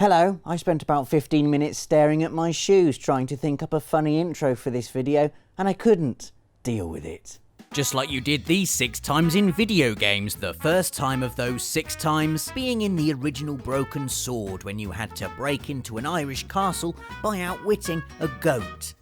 Hello, I spent about 15 minutes staring at my shoes trying to think up a funny intro for this video, and I couldn't. Deal with it. Just like you did these 6 times in Videogames, the first time of those 6 times being in the original Broken Sword when you had to break into an Irish castle by outwitting a goat.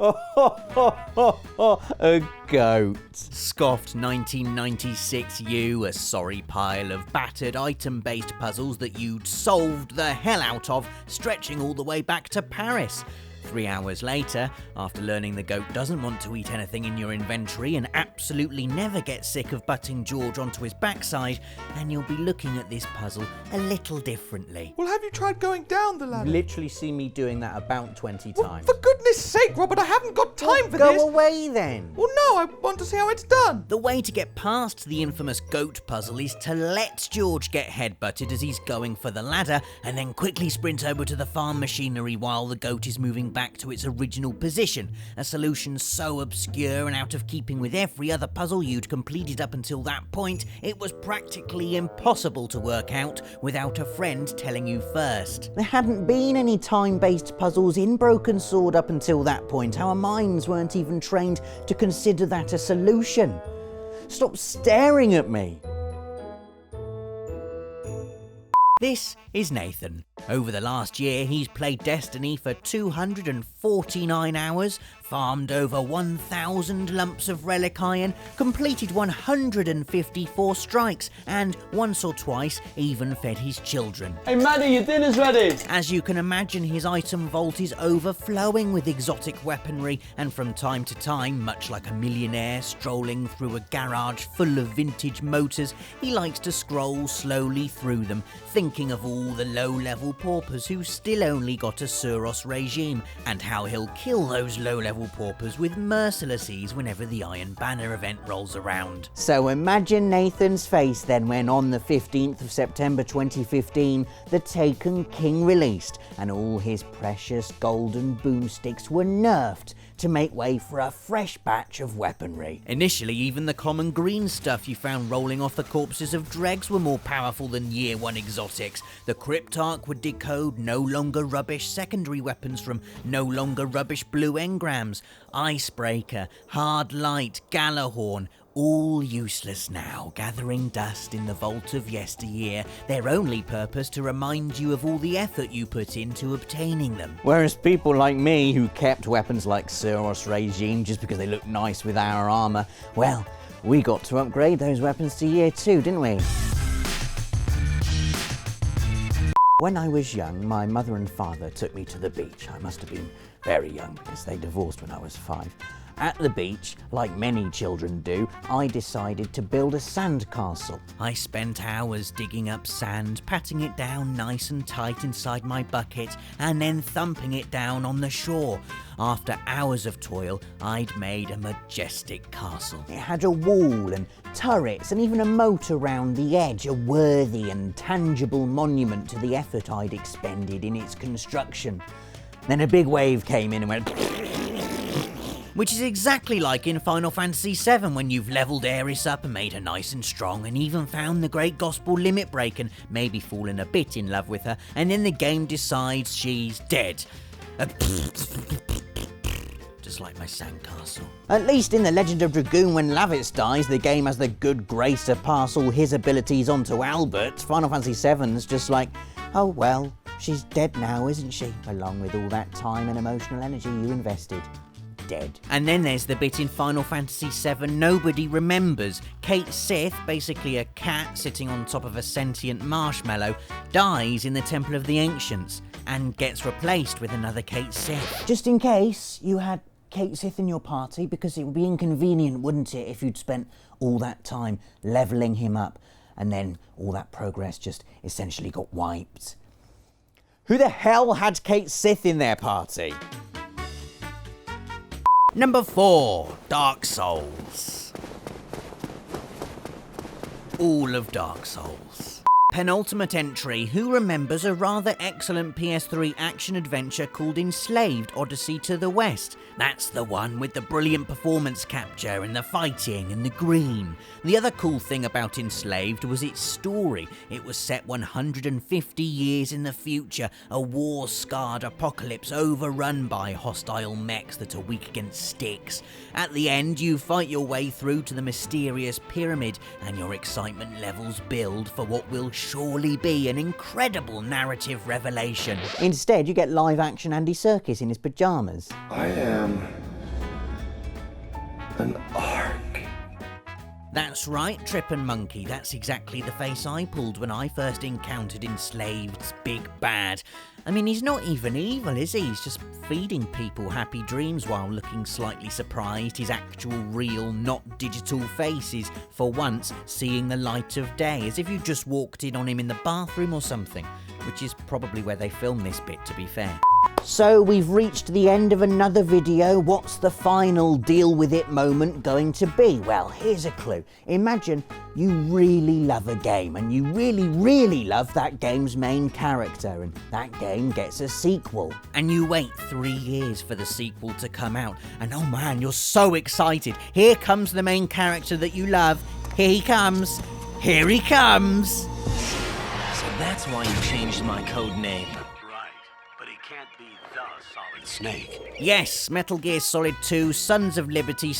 A goat. Scoffed 1996 you, a sorry pile of battered item-based puzzles that you'd solved the hell out of, stretching all the way back to Paris. 3 hours later, after learning the goat doesn't want to eat anything in your inventory and absolutely never gets sick of butting George onto his backside, and you'll be looking at this puzzle a little differently. Well, have you tried going down the ladder? You've literally seen me doing that about 20 times. For goodness sake, Robert, I haven't got time for this. Go away then. Well, no, I want to see how it's done. The way to get past the infamous goat puzzle is to let George get headbutted as he's going for the ladder, and then quickly sprint over to the farm machinery while the goat is moving back to its original position, a solution so obscure and out of keeping with every other puzzle you'd completed up until that point, it was practically impossible to work out without a friend telling you first. There hadn't been any time-based puzzles in Broken Sword up until that point. Our minds weren't even trained to consider that a solution. Stop staring at me. This is Nathan. Over the last year, he's played Destiny for 249 hours, farmed over 1,000 lumps of relic iron, completed 154 strikes, and once or twice even fed his children. Hey Maddie, your dinner's ready! As you can imagine, his item vault is overflowing with exotic weaponry, and from time to time, much like a millionaire strolling through a garage full of vintage motors, he likes to scroll slowly through them, thinking of all the low-level paupers who still only got a Suros regime, and how he'll kill those low-level paupers with merciless ease whenever the Iron Banner event rolls around. So imagine Nathan's face then when on the 15th of September 2015, the Taken King released, and all his precious golden boomsticks were nerfed to make way for a fresh batch of weaponry. Initially, even the common green stuff you found rolling off the corpses of dregs were more powerful than Year 1 exotics. The Cryptarch would decode no longer rubbish secondary weapons from no longer rubbish blue engrams. Icebreaker, Hard Light, Galahorn, all useless now, gathering dust in the vault of yesteryear, their only purpose to remind you of all the effort you put into obtaining them. Whereas people like me who kept weapons like Suros regime just because they looked nice with our armour, well, we got to upgrade those weapons to Year 2, didn't we? When I was young, my mother and father took me to the beach. I must have been very young because they divorced when I was 5. At the beach, like many children do, I decided to build a sand castle. I spent hours digging up sand, patting it down nice and tight inside my bucket, and then thumping it down on the shore. After hours of toil, I'd made a majestic castle. It had a wall and turrets and even a moat around the edge, a worthy and tangible monument to the effort I'd expended in its construction. Then a big wave came in and went... Which is exactly like in Final Fantasy VII when you've levelled Aeris up and made her nice and strong and even found the great gospel limit break and maybe fallen a bit in love with her, and then the game decides she's dead. Just like my sandcastle. At least in The Legend of Dragoon, when Lavitz dies, the game has the good grace to pass all his abilities onto Albert. Final Fantasy VII's just like, oh well, she's dead now, isn't she? Along with all that time and emotional energy you invested. Dead. And then there's the bit in Final Fantasy VII nobody remembers. Cait Sith, basically a cat sitting on top of a sentient marshmallow, dies in the Temple of the Ancients and gets replaced with another Cait Sith. Just in case you had Cait Sith in your party, because it would be inconvenient, wouldn't it, if you'd spent all that time levelling him up and then all that progress just essentially got wiped. Who the hell had Cait Sith in their party? Number 4, Dark Souls. All of Dark Souls. Penultimate entry, who remembers a rather excellent PS3 action-adventure called Enslaved: Odyssey to the West? That's the one with the brilliant performance capture and the fighting and the green. The other cool thing about Enslaved was its story. It was set 150 years in the future, a war-scarred apocalypse overrun by hostile mechs that are weak against sticks. At the end, you fight your way through to the mysterious pyramid, and your excitement levels build for what will surely be an incredible narrative revelation. Instead, you get live-action Andy Serkis in his pyjamas. I am an ark. That's right, Trip and Monkey, that's exactly the face I pulled when I first encountered Enslaved's big bad. I mean, he's not even evil, is he? He's just feeding people happy dreams while looking slightly surprised his actual, real, not digital face is, for once, seeing the light of day, as if you just walked in on him in the bathroom or something, which is probably where they filmed this bit, to be fair. So we've reached the end of another video. What's the final deal with it moment going to be? Well, here's a clue. Imagine you really love a game and you really love that game's main character, and that game gets a sequel. And you wait 3 years for the sequel to come out, and oh man, you're so excited. Here comes the main character that you love. Here he comes. Here he comes. So that's why you changed my code name. Can't be the Solid Snake. Yes, Metal Gear Solid 2, Sons of Liberty,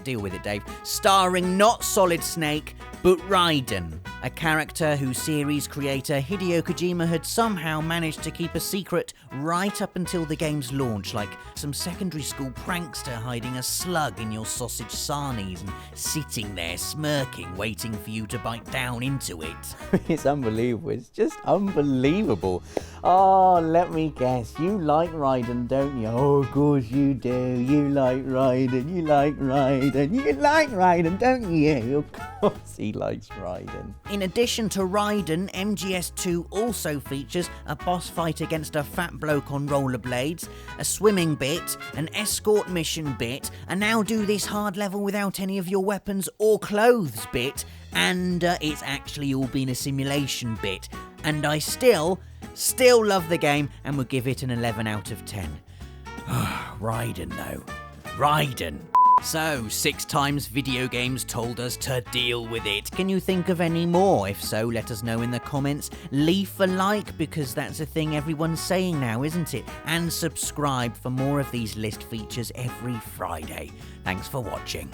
deal with it, Dave, starring not Solid Snake, but Raiden, a character whose series creator Hideo Kojima had somehow managed to keep a secret right up until the game's launch, like some secondary school prankster hiding a slug in your sausage sarnies and sitting there smirking, waiting for you to bite down into it. It's unbelievable. It's just unbelievable. Oh, let me guess. You like Raiden, don't you? Oh, of course you do. You like Raiden. You like Raiden. You like Raiden, don't you? Of course he likes Raiden. In addition to Raiden, MGS2 also features a boss fight against a fat bloke on rollerblades, a swimming bit, an escort mission bit, a now do this hard level without any of your weapons or clothes bit, and it's actually all been a simulation bit. And I still love the game and would give it an 11 out of 10. Raiden though. Raiden. So, 6 times Videogames told us to deal with it. Can you think of any more? If so, let us know in the comments. Leave a like, because that's a thing everyone's saying now, isn't it? And subscribe for more of these list features every Friday. Thanks for watching.